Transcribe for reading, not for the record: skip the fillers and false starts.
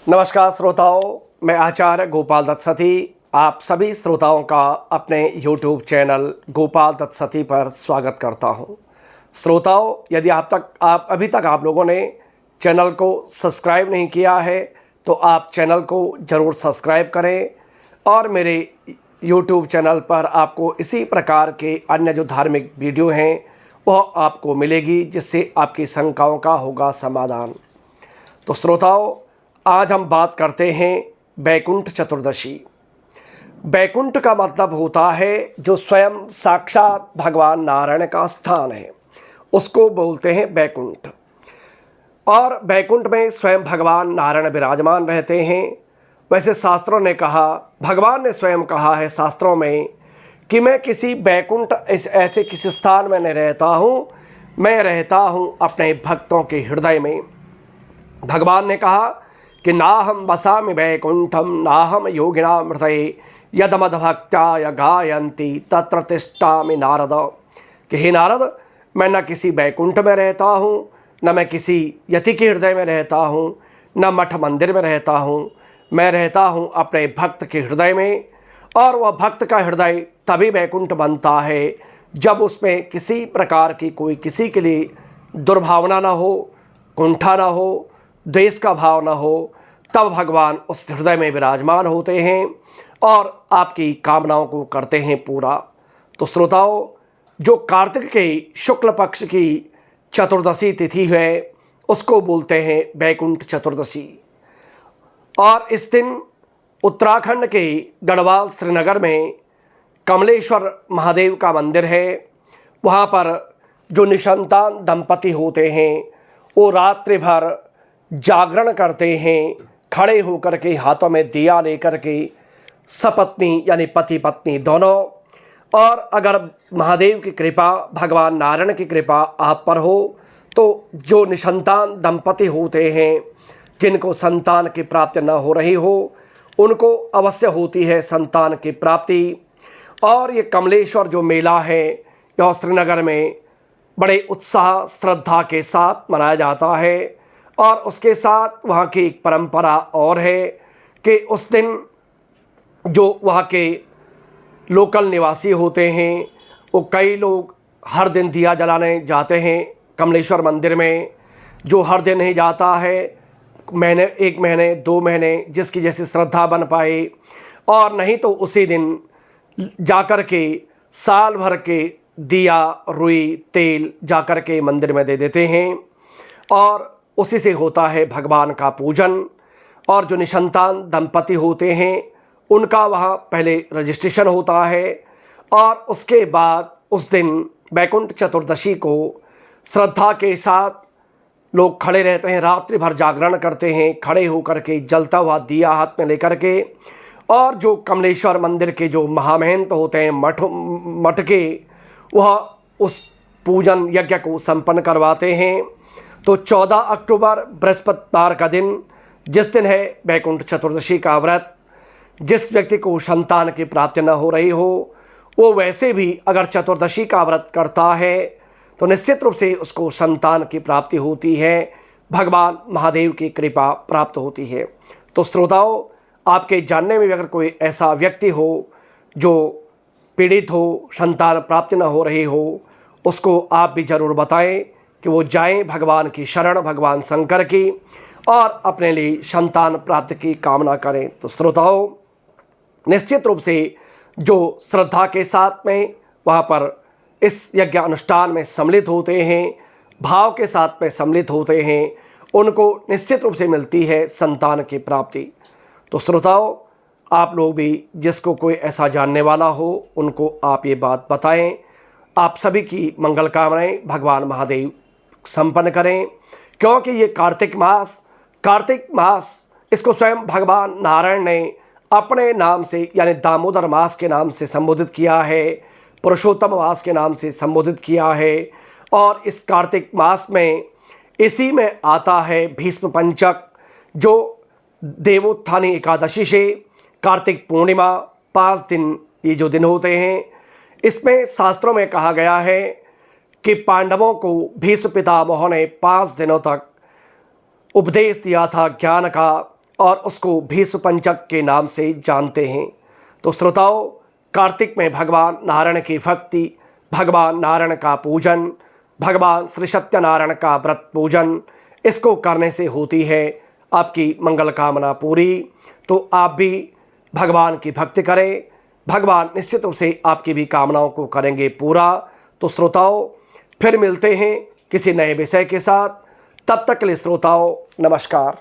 नमस्कार श्रोताओं, मैं आचार्य गोपाल दत्त सती आप सभी श्रोताओं का अपने YouTube चैनल गोपाल दत्त सती पर स्वागत करता हूं। श्रोताओं, यदि आप अभी तक आप लोगों ने चैनल को सब्सक्राइब नहीं किया है तो आप चैनल को ज़रूर सब्सक्राइब करें और मेरे YouTube चैनल पर आपको इसी प्रकार के अन्य जो धार्मिक वीडियो हैं वह आपको मिलेगी, जिससे आपकी शंकाओं का होगा समाधान। तो श्रोताओं, आज हम बात करते हैं बैकुंठ चतुर्दशी। बैकुंठ का मतलब होता है जो स्वयं साक्षात भगवान नारायण का स्थान है, उसको बोलते हैं बैकुंठ। और बैकुंठ में स्वयं भगवान नारायण विराजमान रहते हैं। वैसे शास्त्रों ने कहा, भगवान ने स्वयं कहा है शास्त्रों में कि मैं किसी बैकुंठ ऐसे किसी स्थान में नहीं रहता हूँ, मैं रहता हूँ अपने भक्तों के हृदय में। भगवान ने कहा कि नाहम वसामि वैकुंठम नाहम योगिना मृतये यदमद्भक्त्या गायन्ति तत्र तिष्ठामि नारद। कि हे नारद, मैं न किसी बैकुंठ में रहता हूँ, न मैं किसी यति के हृदय में रहता हूँ, न मठ मंदिर में रहता हूँ। मैं रहता हूँ अपने भक्त के हृदय में। और वह भक्त का हृदय तभी बैकुंठ बनता है जब उसमें किसी प्रकार की कोई किसी के लिए दुर्भावना न हो, कुंठा न हो, द्वेष का भाव न हो। तब भगवान उस हृदय में विराजमान होते हैं और आपकी कामनाओं को करते हैं पूरा। तो श्रोताओं, जो कार्तिक के शुक्ल पक्ष की चतुर्दशी तिथि है उसको बोलते हैं बैकुंठ चतुर्दशी। और इस दिन उत्तराखंड के गढ़वाल श्रीनगर में कमलेश्वर महादेव का मंदिर है। वहाँ पर जो निसंतान दंपति होते हैं वो रात्रि भर जागरण करते हैं, खड़े होकर के हाथों में दिया लेकर के, सपत्नी यानी पति पत्नी दोनों। और अगर महादेव की कृपा, भगवान नारायण की कृपा आप पर हो तो जो निसंतान दंपति होते हैं, जिनको संतान की प्राप्ति न हो रही हो, उनको अवश्य होती है संतान की प्राप्ति। और ये कमलेश्वर जो मेला है यह श्रीनगर में बड़े उत्साह श्रद्धा के साथ मनाया जाता है। और उसके साथ वहाँ की एक परंपरा और है कि उस दिन जो वहाँ के लोकल निवासी होते हैं वो कई लोग हर दिन दिया जलाने जाते हैं कमलेश्वर मंदिर में। जो हर दिन नहीं जाता है, महीने, 1 महीने 2 महीने, जिसकी जैसी श्रद्धा बन पाए, और नहीं तो उसी दिन जाकर के साल भर के दिया, रुई, तेल जाकर के मंदिर में दे देते हैं और उसी से होता है भगवान का पूजन। और जो निसंतान दंपति होते हैं उनका वहाँ पहले रजिस्ट्रेशन होता है और उसके बाद उस दिन बैकुंठ चतुर्दशी को श्रद्धा के साथ लोग खड़े रहते हैं, रात्रि भर जागरण करते हैं, खड़े होकर के जलता हुआ दिया हाथ में लेकर के। और जो कमलेश्वर मंदिर के जो महामहंत होते हैं मठ के, वह उस पूजन यज्ञ को संपन्न करवाते हैं। तो 14 अक्टूबर बृहस्पतिवार का दिन, जिस दिन है बैकुंठ चतुर्दशी का व्रत, जिस व्यक्ति को संतान की प्राप्ति न हो रही हो वो वैसे भी अगर चतुर्दशी का व्रत करता है तो निश्चित रूप से उसको संतान की प्राप्ति होती है, भगवान महादेव की कृपा प्राप्त होती है। तो श्रोताओं, आपके जानने में भी अगर कोई ऐसा व्यक्ति हो जो पीड़ित हो, संतान प्राप्ति न हो रही हो, उसको आप भी ज़रूर बताएं कि वो जाएं भगवान की शरण, भगवान शंकर की, और अपने लिए संतान प्राप्ति की कामना करें। तो श्रोताओं, निश्चित रूप से जो श्रद्धा के साथ में वहाँ पर इस यज्ञ अनुष्ठान में सम्मिलित होते हैं, भाव के साथ में सम्मिलित होते हैं, उनको निश्चित रूप से मिलती है संतान की प्राप्ति। तो श्रोताओं, आप लोग भी जिसको कोई ऐसा जानने वाला हो उनको आप ये बात बताएं। आप सभी की मंगल कामनाएं भगवान महादेव संपन्न करें, क्योंकि ये कार्तिक मास इसको स्वयं भगवान नारायण ने अपने नाम से यानी दामोदर मास के नाम से संबोधित किया है, पुरुषोत्तम मास के नाम से संबोधित किया है। और इस कार्तिक मास में इसी में आता है भीष्म पंचक, जो देवोत्थानी एकादशी से कार्तिक पूर्णिमा 5 दिन ये जो दिन होते हैं, इसमें शास्त्रों में कहा गया है कि पांडवों को भीष्म पितामह ने 5 दिनों तक उपदेश दिया था ज्ञान का। और उसको भीष्म पंचक के नाम से जानते हैं। तो श्रोताओं, कार्तिक में भगवान नारायण की भक्ति, भगवान नारायण का पूजन, भगवान श्री सत्यनारायण का व्रत पूजन, इसको करने से होती है आपकी मंगल कामना पूरी। तो आप भी भगवान की भक्ति करें, भगवान निश्चित रूप से आपकी भी कामनाओं को करेंगे पूरा। तो श्रोताओं, फिर मिलते हैं किसी नए विषय के साथ। तब तक के लिए श्रोताओं, नमस्कार।